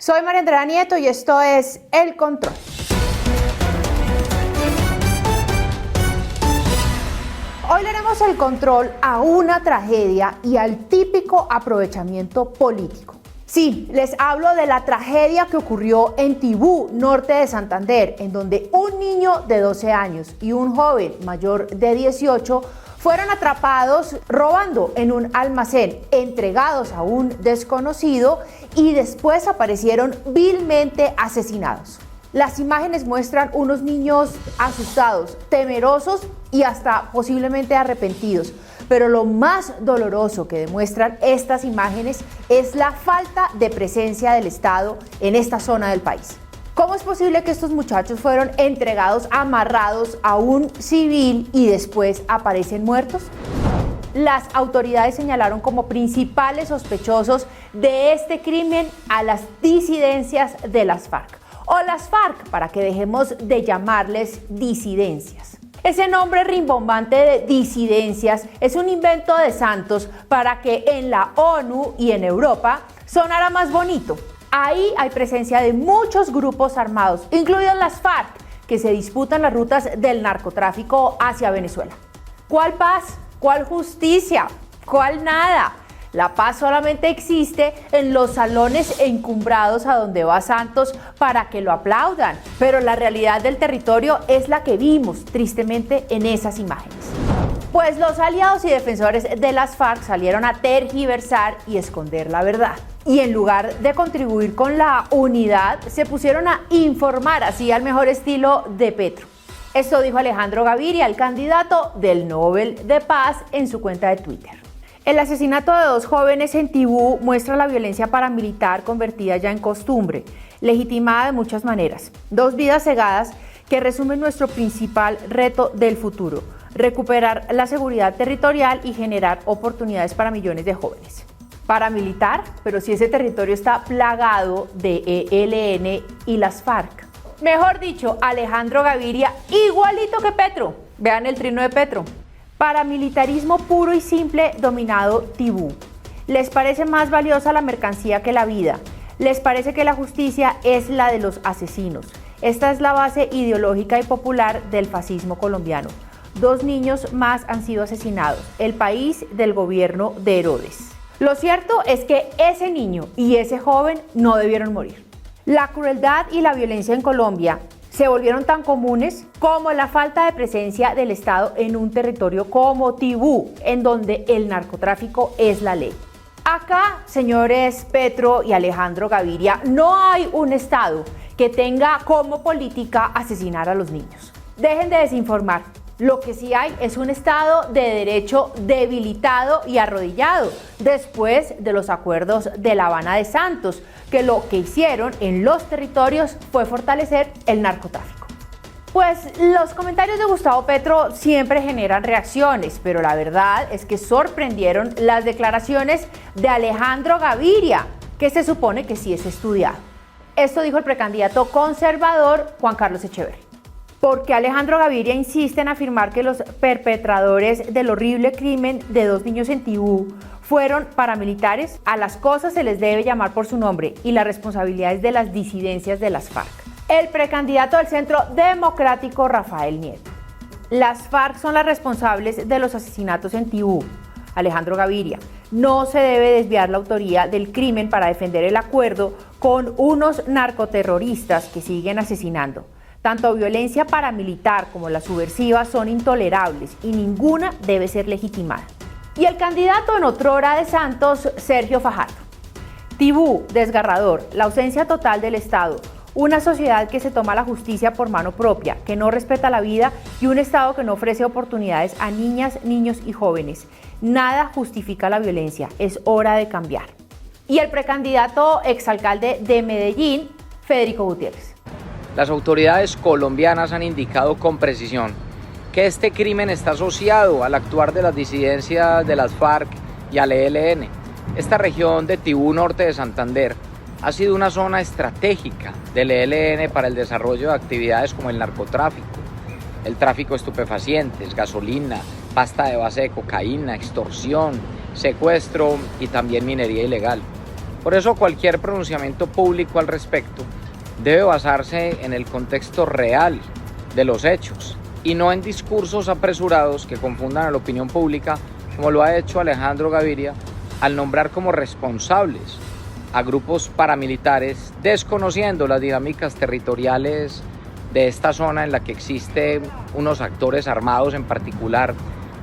Soy María Andrea Nieto y esto es El Control. Hoy le haremos el control a una tragedia y al típico aprovechamiento político. Sí, les hablo de la tragedia que ocurrió en Tibú, norte de Santander, en donde un niño de 12 años y un joven mayor de 18 fueron atrapados robando en un almacén, entregados a un desconocido y después aparecieron vilmente asesinados. Las imágenes muestran unos niños asustados, temerosos y hasta posiblemente arrepentidos. Pero lo más doloroso que demuestran estas imágenes es la falta de presencia del Estado en esta zona del país. ¿Cómo es posible que estos muchachos fueron entregados amarrados a un civil y después aparecen muertos? Las autoridades señalaron como principales sospechosos de este crimen a las disidencias de las FARC, o las FARC, para que dejemos de llamarles disidencias. Ese nombre rimbombante de disidencias es un invento de Santos para que en la ONU y en Europa sonara más bonito. Ahí hay presencia de muchos grupos armados, incluidos las FARC, que se disputan las rutas del narcotráfico hacia Venezuela. ¿Cuál paz? ¿Cuál justicia? ¿Cuál nada? La paz solamente existe en los salones encumbrados a donde va Santos para que lo aplaudan, pero la realidad del territorio es la que vimos tristemente en esas imágenes. Pues los aliados y defensores de las FARC salieron a tergiversar y esconder la verdad. Y en lugar de contribuir con la unidad, se pusieron a informar así al mejor estilo de Petro. Esto dijo Alejandro Gaviria, el candidato del Nobel de Paz, en su cuenta de Twitter. El asesinato de 2 jóvenes en Tibú muestra la violencia paramilitar convertida ya en costumbre, legitimada de muchas maneras. 2 vidas cegadas que resumen nuestro principal reto del futuro: recuperar la seguridad territorial y generar oportunidades para millones de jóvenes. Paramilitar, pero si ese territorio está plagado de ELN y las FARC. Mejor dicho, Alejandro Gaviria igualito que Petro. Vean el trino de Petro. Paramilitarismo puro y simple dominado Tibú. ¿Les parece más valiosa la mercancía que la vida? ¿Les parece que la justicia es la de los asesinos? Esta es la base ideológica y popular del fascismo colombiano. 2 niños más han sido asesinados. El país del gobierno de Herodes. Lo cierto es que ese niño y ese joven no debieron morir. La crueldad y la violencia en Colombia se volvieron tan comunes como la falta de presencia del Estado en un territorio como Tibú, en donde el narcotráfico es la ley. Acá, señores Petro y Alejandro Gaviria, no hay un Estado que tenga como política asesinar a los niños. Dejen de desinformar. Lo que sí hay es un Estado de derecho debilitado y arrodillado después de los acuerdos de La Habana de Santos, que lo que hicieron en los territorios fue fortalecer el narcotráfico. Pues los comentarios de Gustavo Petro siempre generan reacciones, pero la verdad es que sorprendieron las declaraciones de Alejandro Gaviria, que se supone que sí es estudiado. Esto dijo el precandidato conservador Juan Carlos Echeverri. Porque Alejandro Gaviria insiste en afirmar que los perpetradores del horrible crimen de 2 niños en Tibú fueron paramilitares. A las cosas se les debe llamar por su nombre y la responsabilidad es de las disidencias de las FARC. El precandidato del Centro Democrático, Rafael Nieto. Las FARC son las responsables de los asesinatos en Tibú. Alejandro Gaviria. No se debe desviar la autoría del crimen para defender el acuerdo con unos narcoterroristas que siguen asesinando. Tanto violencia paramilitar como la subversiva son intolerables y ninguna debe ser legitimada. Y el candidato en otrora de Santos, Sergio Fajardo. Tibú, desgarrador, la ausencia total del Estado, una sociedad que se toma la justicia por mano propia, que no respeta la vida y un Estado que no ofrece oportunidades a niñas, niños y jóvenes. Nada justifica la violencia, es hora de cambiar. Y el precandidato exalcalde de Medellín, Federico Gutiérrez. Las autoridades colombianas han indicado con precisión que este crimen está asociado al actuar de las disidencias de las FARC y al ELN. Esta región de Tibú, norte de Santander, ha sido una zona estratégica del ELN para el desarrollo de actividades como el narcotráfico, el tráfico de estupefacientes, gasolina, pasta de base de cocaína, extorsión, secuestro y también minería ilegal. Por eso cualquier pronunciamiento público al respecto debe basarse en el contexto real de los hechos y no en discursos apresurados que confundan a la opinión pública, como lo ha hecho Alejandro Gaviria al nombrar como responsables a grupos paramilitares, desconociendo las dinámicas territoriales de esta zona en la que existen unos actores armados en particular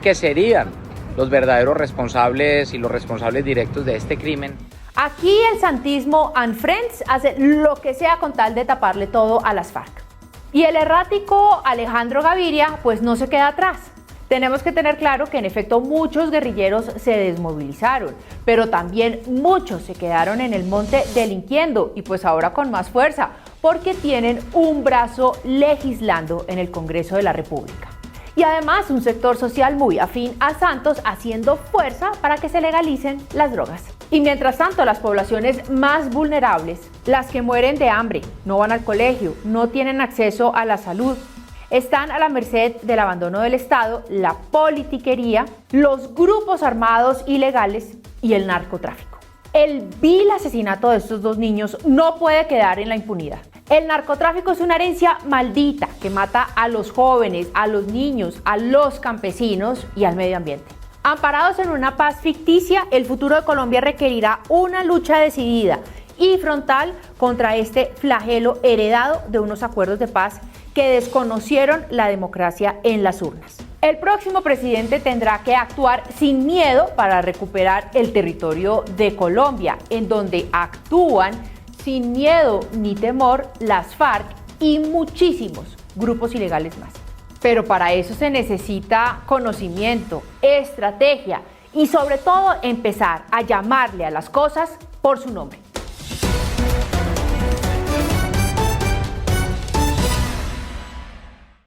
que serían los verdaderos responsables y los responsables directos de este crimen. Aquí el santismo and friends hace lo que sea con tal de taparle todo a las FARC. Y el errático Alejandro Gaviria pues no se queda atrás. Tenemos que tener claro que en efecto muchos guerrilleros se desmovilizaron, pero también muchos se quedaron en el monte delinquiendo y pues ahora con más fuerza, porque tienen un brazo legislando en el Congreso de la República. Y además un sector social muy afín a Santos haciendo fuerza para que se legalicen las drogas. Y mientras tanto, las poblaciones más vulnerables, las que mueren de hambre, no van al colegio, no tienen acceso a la salud, están a la merced del abandono del Estado, la politiquería, los grupos armados ilegales y el narcotráfico. El vil asesinato de estos dos niños no puede quedar en la impunidad. El narcotráfico es una herencia maldita que mata a los jóvenes, a los niños, a los campesinos y al medio ambiente. Amparados en una paz ficticia, el futuro de Colombia requerirá una lucha decidida y frontal contra este flagelo heredado de unos acuerdos de paz que desconocieron la democracia en las urnas. El próximo presidente tendrá que actuar sin miedo para recuperar el territorio de Colombia, en donde actúan sin miedo ni temor las FARC y muchísimos grupos ilegales más. Pero para eso se necesita conocimiento, estrategia y sobre todo empezar a llamarle a las cosas por su nombre.